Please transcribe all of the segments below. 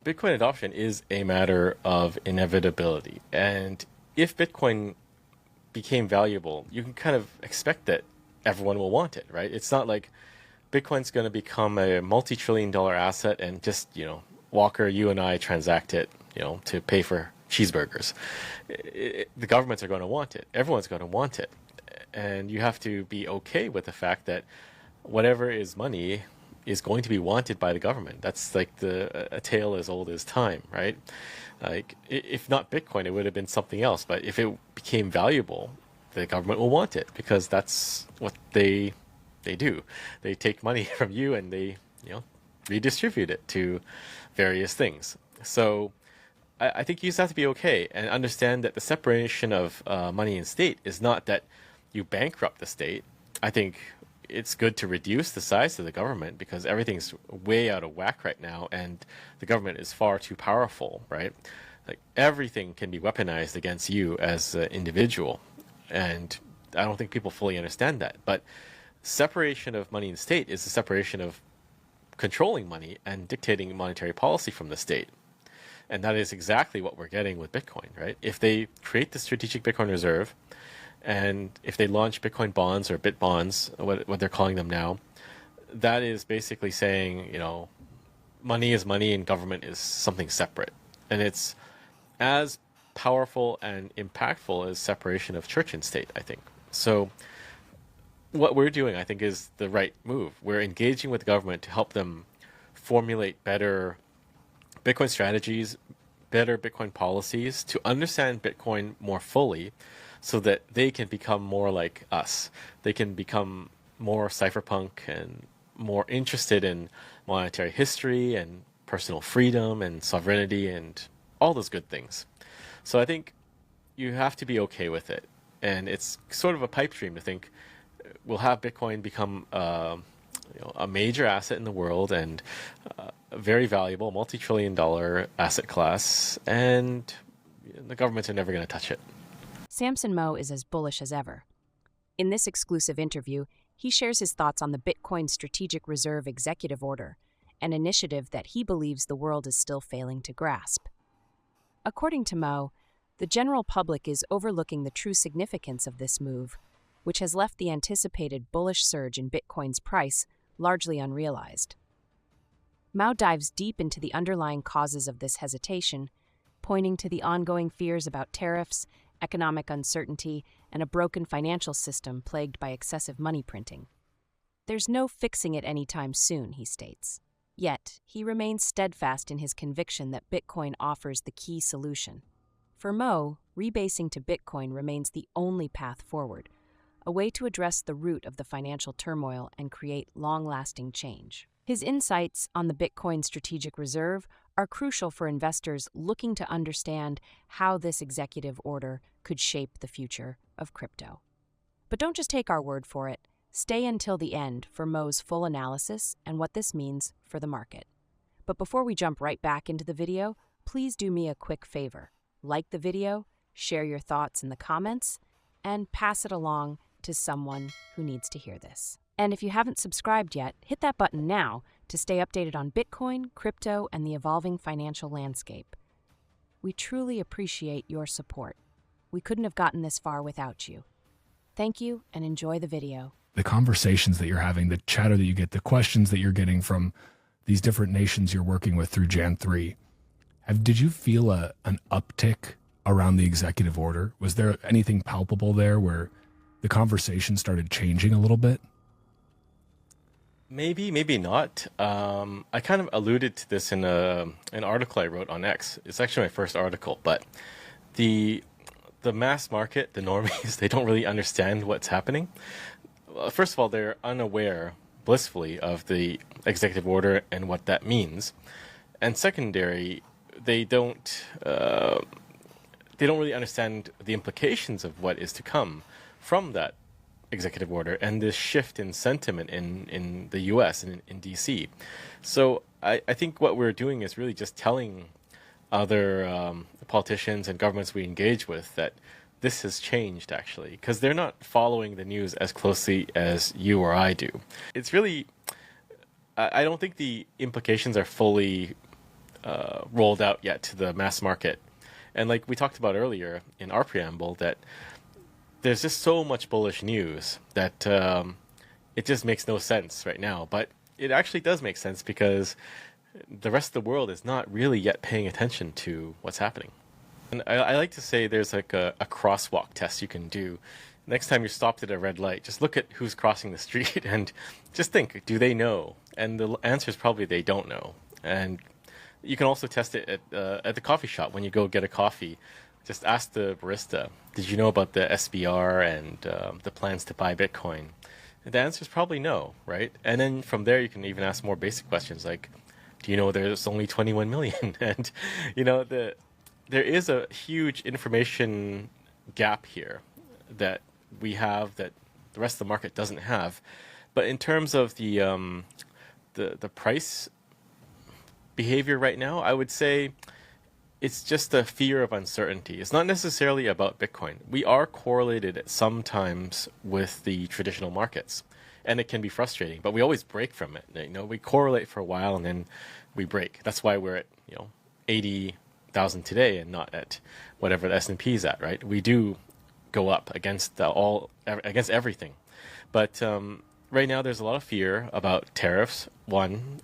Bitcoin adoption is a matter of inevitability. And if Bitcoin became valuable, you can kind of expect that everyone will want it, right? It's not like Bitcoin's going to become a multi-trillion-dollar asset and just, Walker, you and I transact it, to pay for cheeseburgers. The governments are going to want it. Everyone's going to want it. And you have to be okay with the fact that whatever is money is going to be wanted by the government. That's like a tale as old as time, right? Like, if not Bitcoin, it would have been something else. But if it became valuable, the government will want it because that's what they do. They take money from you and they, redistribute it to various things. So I think you just have to be okay and understand that the separation of money and state is not that you bankrupt the state. I think it's good to reduce the size of the government because everything's way out of whack right now and the government is far too powerful, right? Like everything can be weaponized against you as an individual. And I don't think people fully understand that. But separation of money and state is the separation of controlling money and dictating monetary policy from the state. And that is exactly what we're getting with Bitcoin, right? If they create the strategic Bitcoin reserve, and if they launch Bitcoin bonds or Bit bonds, what they're calling them now, that is basically saying, money is money and government is something separate. And it's as powerful and impactful as separation of church and state, I think. So what we're doing, I think, is the right move. We're engaging with the government to help them formulate better Bitcoin strategies, better Bitcoin policies, to understand Bitcoin more fully so that they can become more like us. They can become more cypherpunk and more interested in monetary history and personal freedom and sovereignty and all those good things. So I think you have to be okay with it. And it's sort of a pipe dream to think we'll have Bitcoin become a major asset in the world and a very valuable multi-trillion-dollar asset class, and the governments are never going to touch it. Samson Mow is as bullish as ever. In this exclusive interview, he shares his thoughts on the Bitcoin Strategic Reserve Executive Order, an initiative that he believes the world is still failing to grasp. According to Mow, the general public is overlooking the true significance of this move, which has left the anticipated bullish surge in Bitcoin's price largely unrealized. Mow dives deep into the underlying causes of this hesitation, pointing to the ongoing fears about tariffs, economic uncertainty, and a broken financial system plagued by excessive money printing. There's no fixing it anytime soon, he states. Yet, he remains steadfast in his conviction that Bitcoin offers the key solution. For Mow, rebasing to Bitcoin remains the only path forward, a way to address the root of the financial turmoil and create long-lasting change. His insights on the Bitcoin Strategic Reserve are crucial for investors looking to understand how this executive order could shape the future of crypto. But don't just take our word for it. Stay until the end for Mow's full analysis and what this means for the market. But before we jump right back into the video, please do me a quick favor. Like the video, share your thoughts in the comments, and pass it along to someone who needs to hear this. And if you haven't subscribed yet, hit that button now to stay updated on Bitcoin, crypto, and the evolving financial landscape. We truly appreciate your support. We couldn't have gotten this far without you. Thank you, and enjoy the video. The conversations that you're having, the chatter that you get, the questions that you're getting from these different nations you're working with through Jan 3, did you feel an uptick around the executive order? Was there anything palpable there where the conversation started changing a little bit? Maybe, maybe not. I kind of alluded to this in an article I wrote on X. It's actually my first article, but the mass market, the normies, they don't really understand what's happening. First of all, they're unaware, blissfully, of the executive order and what that means. And secondary, they don't really understand the implications of what is to come from that executive order and this shift in sentiment in the US and in DC. So I think what we're doing is really just telling other politicians and governments we engage with that this has changed, actually, because they're not following the news as closely as you or I do. It's really, I don't think the implications are fully rolled out yet to the mass market. And like we talked about earlier in our preamble, that there's just so much bullish news that it just makes no sense right now. But it actually does make sense because the rest of the world is not really yet paying attention to what's happening. And I like to say there's like a crosswalk test you can do. Next time you're stopped at a red light, just look at who's crossing the street and just think, do they know? And the answer is probably they don't know. And you can also test it at the coffee shop when you go get a coffee. Just ask the barista, did you know about the SBR and the plans to buy Bitcoin? And the answer is probably no, right? And then from there, you can even ask more basic questions like, do you know there's only 21 million? And, you know, there is a huge information gap here that we have that the rest of the market doesn't have. But in terms of the price behavior right now, I would say it's just a fear of uncertainty. It's not necessarily about Bitcoin. We are correlated sometimes with the traditional markets, and it can be frustrating, but we always break from it. You know, we correlate for a while and then we break. That's why we're at, 80,000 today and not at whatever the S&P is at, right? We do go up against against everything. But right now there's a lot of fear about tariffs, one.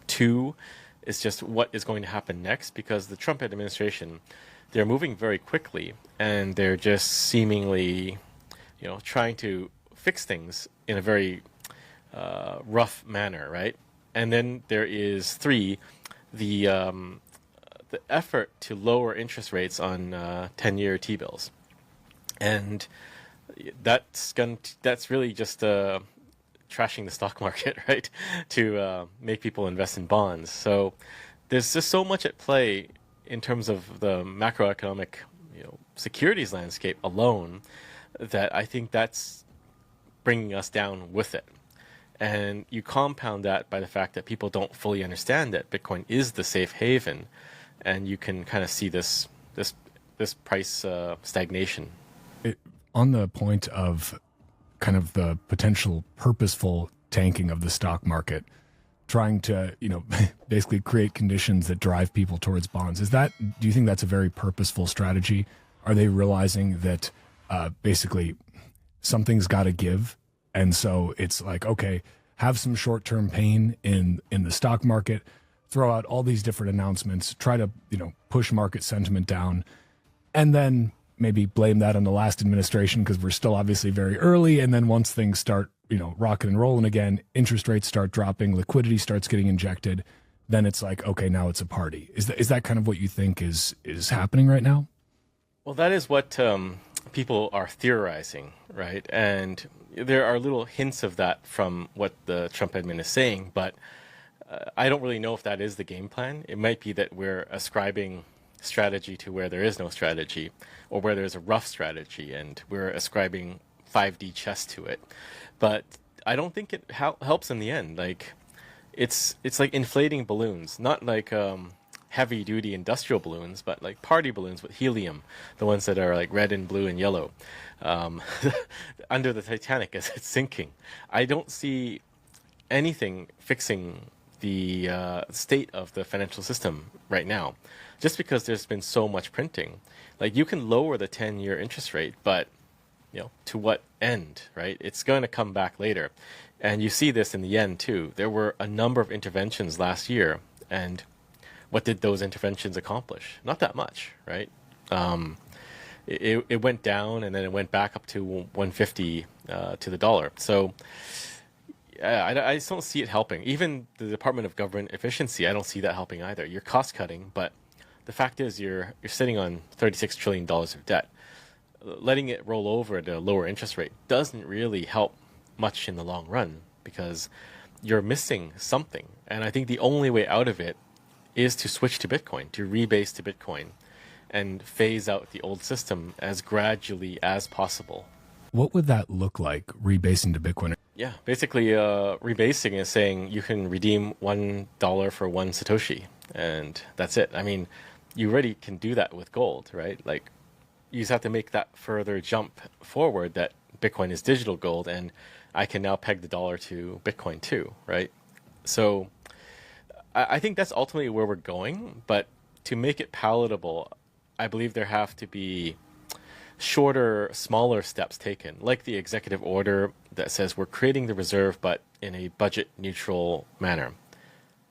Two is just what is going to happen next, because the Trump administration, they're moving very quickly and they're just seemingly, trying to fix things in a very rough manner, right? And then there is three, the effort to lower interest rates on 10-year T-bills, and that's really just trashing the stock market, right? To make people invest in bonds. So there's just so much at play in terms of the macroeconomic, securities landscape alone, that I think that's bringing us down with it. And you compound that by the fact that people don't fully understand that Bitcoin is the safe haven, and you can kind of see this price stagnation. On the point of kind of the potential purposeful tanking of the stock market, trying to, basically create conditions that drive people towards bonds. Do you think that's a very purposeful strategy? Are they realizing that basically something's got to give? And so it's like, okay, have some short-term pain in the stock market, throw out all these different announcements, try to, push market sentiment down, and then maybe blame that on the last administration because we're still obviously very early. And then once things start, rocking and rolling again, interest rates start dropping, liquidity starts getting injected, then it's like, okay, now it's a party. Is that kind of what you think is happening right now? Well, that is what people are theorizing, right? And there are little hints of that from what the Trump admin is saying, but I don't really know if that is the game plan. It might be that we're ascribing strategy to where there is no strategy, or where there's a rough strategy and we're ascribing 5D chess to it. But I don't think it helps in the end. Like it's like inflating balloons, not like heavy duty industrial balloons, but like party balloons with helium, the ones that are like red and blue and yellow, under the Titanic as it's sinking. I don't see anything fixing the state of the financial system right now, just because there's been so much printing. Like you can lower the 10-year interest rate, but to what end, right? It's going to come back later. And you see this in the yen too. There were a number of interventions last year, and what did those interventions accomplish? Not that much, right? It went down and then it went back up to 150 to the dollar. So I just don't see it helping. Even the Department of Government Efficiency, I don't see that helping either. You're cost cutting, but the fact is you're sitting on $36 trillion of debt. Letting it roll over at a lower interest rate doesn't really help much in the long run, because you're missing something. And I think the only way out of it is to switch to Bitcoin, to rebase to Bitcoin, and phase out the old system as gradually as possible. What would that look like, rebasing to Bitcoin? Yeah, basically rebasing is saying you can redeem $1 for one Satoshi, and that's it. I mean, you already can do that with gold, right? Like, you just have to make that further jump forward that Bitcoin is digital gold, and I can now peg the dollar to Bitcoin too, right? So I think that's ultimately where we're going, but to make it palatable, I believe there have to be shorter, smaller steps taken, like the executive order that says we're creating the reserve, but in a budget neutral manner.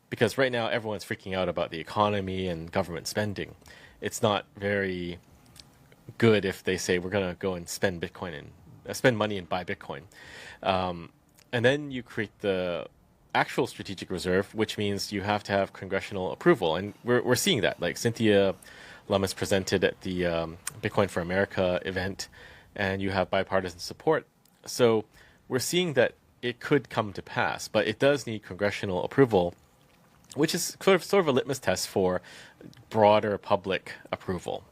Because right now everyone's freaking out about the economy and government spending. It's not very good if they say we're going to go and spend Bitcoin and spend money and buy Bitcoin. And then you create the actual strategic reserve, which means you have to have congressional approval. And we're seeing that. Like Cynthia Lummis presented at the Bitcoin for America event, and you have bipartisan support. So we're seeing that it could come to pass, but it does need congressional approval, which is sort of a litmus test for broader public approval.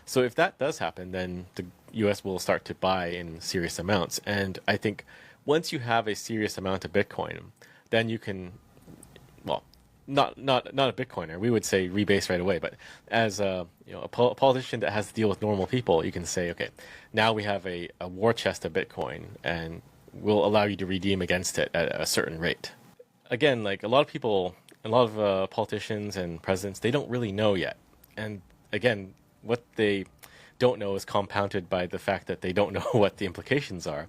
So if that does happen, then the US will start to buy in serious amounts. And I think once you have a serious amount of Bitcoin, then you can, well, not a Bitcoiner, we would say rebase right away. But as a politician that has to deal with normal people, you can say, okay, now we have a war chest of Bitcoin, and we'll allow you to redeem against it at a certain rate. Again, like a lot of people, a lot of politicians and presidents, they don't really know yet. And again, what they don't know is compounded by the fact that they don't know what the implications are.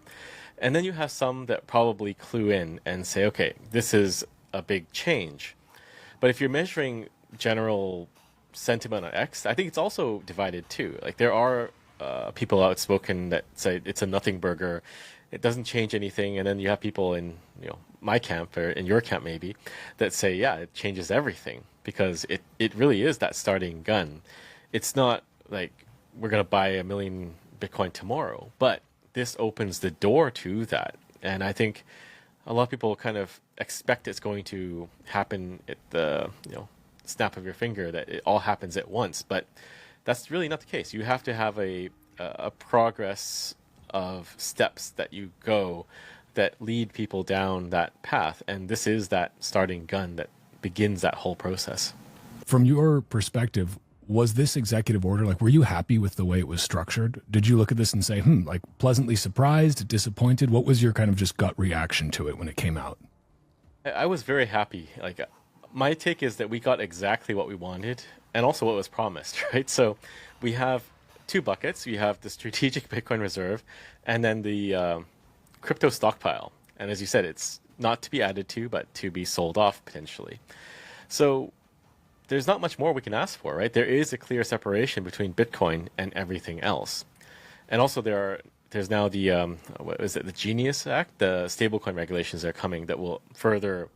And then you have some that probably clue in and say, okay, this is a big change. But if you're measuring general sentiment on X, I think it's also divided too. Like there are people outspoken that say it's a nothing burger, it doesn't change anything. And then you have people in my camp or in your camp maybe that say, yeah, it changes everything, because it really is that starting gun. It's not like we're going to buy 1 million Bitcoin tomorrow, but this opens the door to that. And I think a lot of people kind of expect it's going to happen at the snap of your finger, that it all happens at once, but that's really not the case. You have to have a progress of steps that you go that lead people down that path, and this is that starting gun that begins that whole process. From your perspective, was this executive order, like, were you happy with the way it was structured? Did you look at this and say, like pleasantly surprised, disappointed? What was your kind of just gut reaction to it when it came out? I was very happy. Like, my take is that we got exactly what we wanted and also what was promised, right? So we have two buckets. We have the strategic Bitcoin reserve and then the crypto stockpile. And as you said, it's not to be added to, but to be sold off potentially. So there's not much more we can ask for, right? There is a clear separation between Bitcoin and everything else. And also there's now the, what is it, the Genius Act, the stablecoin regulations that are coming that will further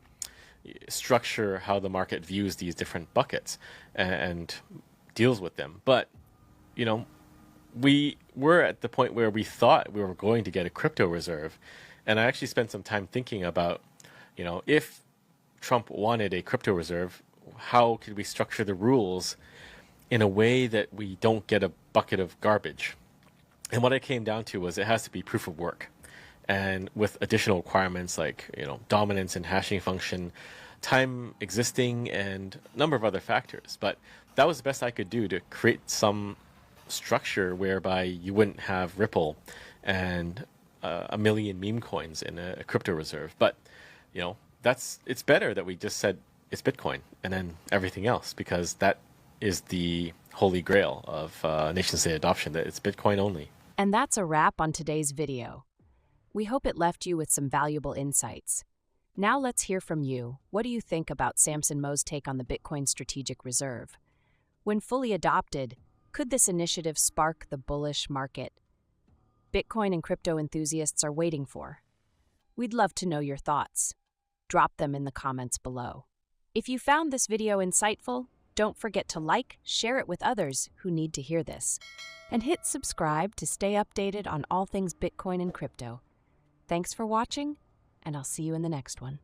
structure how the market views these different buckets and deals with them. But, we were at the point where we thought we were going to get a crypto reserve. And I actually spent some time thinking about, if Trump wanted a crypto reserve, how could we structure the rules in a way that we don't get a bucket of garbage? And what I came down to was it has to be proof of work, and with additional requirements like dominance and hashing function, time existing, and a number of other factors. But that was the best I could do to create some structure whereby you wouldn't have Ripple and 1 million meme coins in a crypto reserve. But it's better that we just said it's Bitcoin and then everything else, because that is the holy grail of nation-state adoption, that it's Bitcoin only. And that's a wrap on today's video. We hope it left you with some valuable insights. Now let's hear from you. What do you think about Samson Mow's take on the Bitcoin Strategic Reserve? When fully adopted, could this initiative spark the bullish market Bitcoin and crypto enthusiasts are waiting for? We'd love to know your thoughts. Drop them in the comments below. If you found this video insightful, don't forget to like, share it with others who need to hear this, and hit subscribe to stay updated on all things Bitcoin and crypto. Thanks for watching, and I'll see you in the next one.